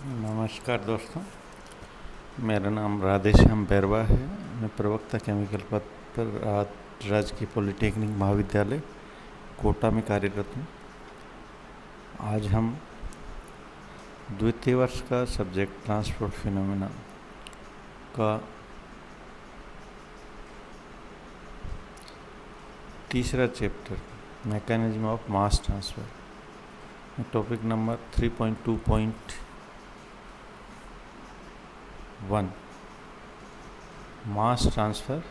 नमस्कार दोस्तों, मेरा नाम राधेश्याम बैरवा है। मैं प्रवक्ता केमिकल पद पर राजकीय पॉलिटेक्निक महाविद्यालय कोटा में कार्यरत हूँ। आज हम द्वितीय वर्ष का सब्जेक्ट ट्रांसपोर्ट फिनोमेना का तीसरा chapter mechanism of mass transfer, topic number 3.2.1 mass transfer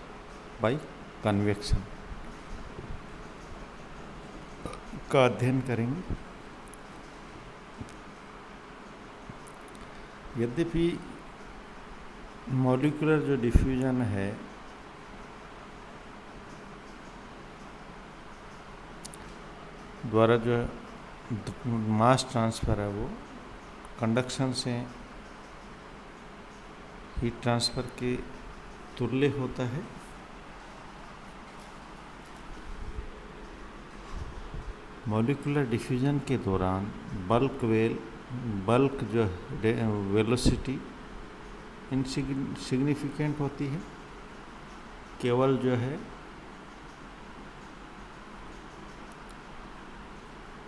bye convection का अध्ययन करेंगे। यद्यपि मॉलिक्यूलर जो डिफ्यूजन है द्वारा जो मास ट्रांसफ़र है वो कंडक्शन से हीट ट्रांसफ़र के तुल्य होता है, मॉलिक्यूलर डिफ्यूजन के दौरान बल्क जो वेलोसिटी इनसिग्निफिकेंट होती है। केवल जो है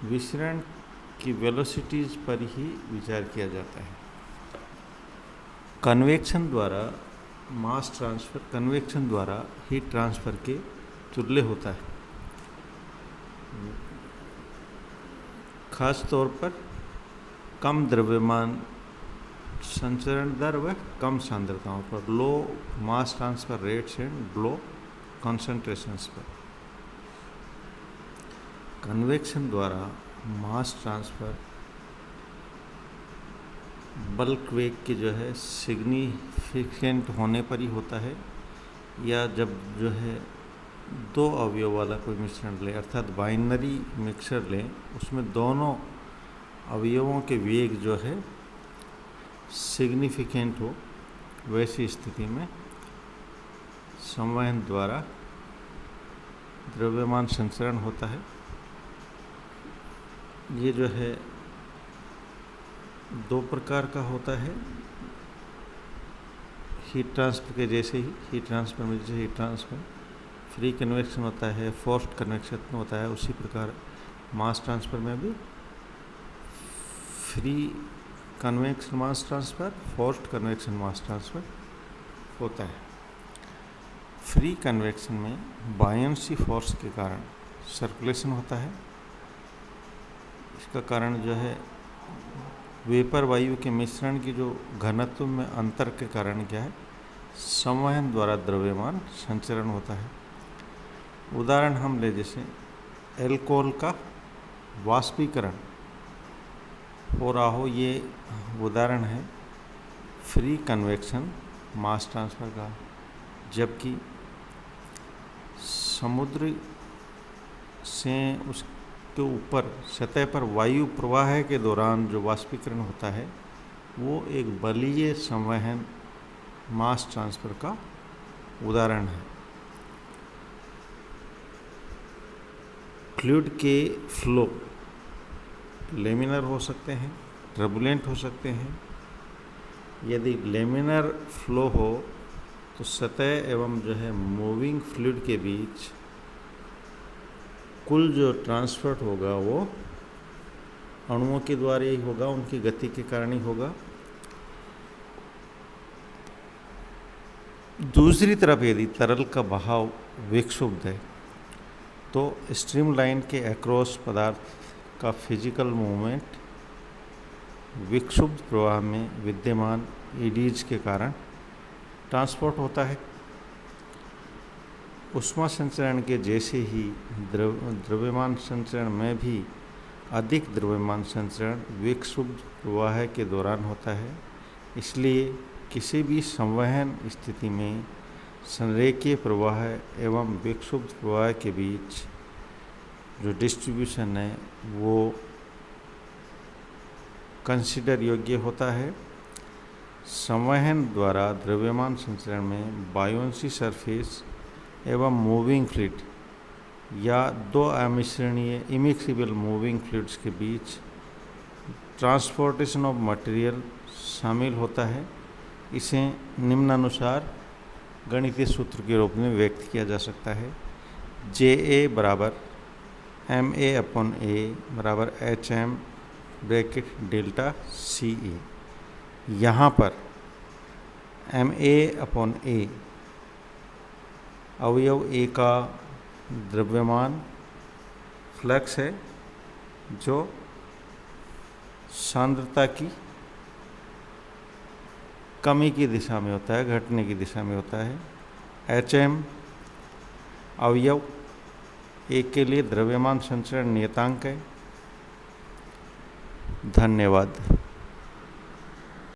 विसरण की वेलोसिटीज पर ही विचार किया जाता है। कन्वेक्शन द्वारा मास ट्रांसफ़र कन्वेक्शन द्वारा हीट ट्रांसफ़र के तुल्य होता है। खास तौर पर कम द्रव्यमान संचरण दर व कम सांद्रताओं पर, low mass transfer rates and low concentrations पर। कन्वेक्शन द्वारा मास ट्रांसफ़र बल्क वेग के जो है सिग्निफिकेंट होने पर ही होता है, या जब जो है दो अवयव वाला कोई मिश्रण लें, अर्थात बाइनरी मिक्सर लें, उसमें दोनों अवयवों के वेग जो है सिग्निफिकेंट हो, वैसी स्थिति में संवहन द्वारा द्रव्यमान संचरण होता है। ये जो है दो प्रकार का होता है, हीट ट्रांसफ़र के जैसे ही, हीट ट्रांसफ़र में जैसे हीट ट्रांसफ़र फ्री कन्वेक्शन होता है, फोर्स्ड कन्वेक्शन होता है, उसी प्रकार मास ट्रांसफ़र में भी फ्री कन्वेक्शन मास ट्रांसफ़र, फोर्स्ड कन्वेक्शन मास ट्रांसफ़र होता है। फ्री कन्वेक्शन में बायन्सी फोर्स के कारण सर्कुलेशन होता है। इसका कारण जो है वेपर वायु के मिश्रण की जो घनत्व में अंतर के कारण क्या है, संवहन द्वारा द्रव्यमान संचरण होता है। उदाहरण हम ले, जैसे एल्कोहल का वाष्पीकरण हो रहा हो, ये उदाहरण है फ्री कन्वेक्शन मास ट्रांसफ़र का। जबकि समुद्र से उसके ऊपर सतह पर वायु प्रवाह के दौरान जो वाष्पीकरण होता है वो एक बलीय संवहन मास ट्रांसफ़र का उदाहरण है। फ्लूइड के फ्लो लेमिनर हो सकते हैं, टर्बुलेंट हो सकते हैं। यदि लेमिनर फ्लो हो तो सतह एवं जो है मूविंग फ्लूइड के बीच कुल जो ट्रांसफर होगा वो अणुओं के द्वारा ही होगा, उनकी गति के कारण ही होगा। दूसरी तरफ यदि तरल का बहाव विक्षुब्ध है तो स्ट्रीमलाइन के अक्रॉस पदार्थ का फिजिकल मूवमेंट विक्षुब्ध प्रवाह में विद्यमान ईडीज के कारण ट्रांसपोर्ट होता है। ऊष्मा संचरण के जैसे ही द्रव्यमान संचरण में भी अधिक द्रव्यमान संचरण विक्षुब्ध प्रवाह के दौरान होता है। इसलिए किसी भी संवहन स्थिति में संरेखीय प्रवाह एवं विक्षुब्ध प्रवाह के बीच जो डिस्ट्रीब्यूशन है वो कंसीडर योग्य होता है। संवहन द्वारा द्रव्यमान संचरण में बायोन्सी सरफेस एवं मूविंग फ्लूइड या दो अमिश्रणीय इमिक्सिबल मूविंग फ्लूइड्स के बीच ट्रांसपोर्टेशन ऑफ मटेरियल शामिल होता है। इसे निम्नानुसार गणितीय सूत्र के रूप में व्यक्त किया जा सकता है। JA बराबर MA/A बराबर HM ब्रैकेट डेल्टा CA। यहाँ पर MA/A अवयव A का द्रव्यमान फ्लक्स है जो सांद्रता की कमी की दिशा में होता है, घटने की दिशा में होता है। HM अवयव A के लिए द्रव्यमान संचरण नियतांक है। धन्यवाद।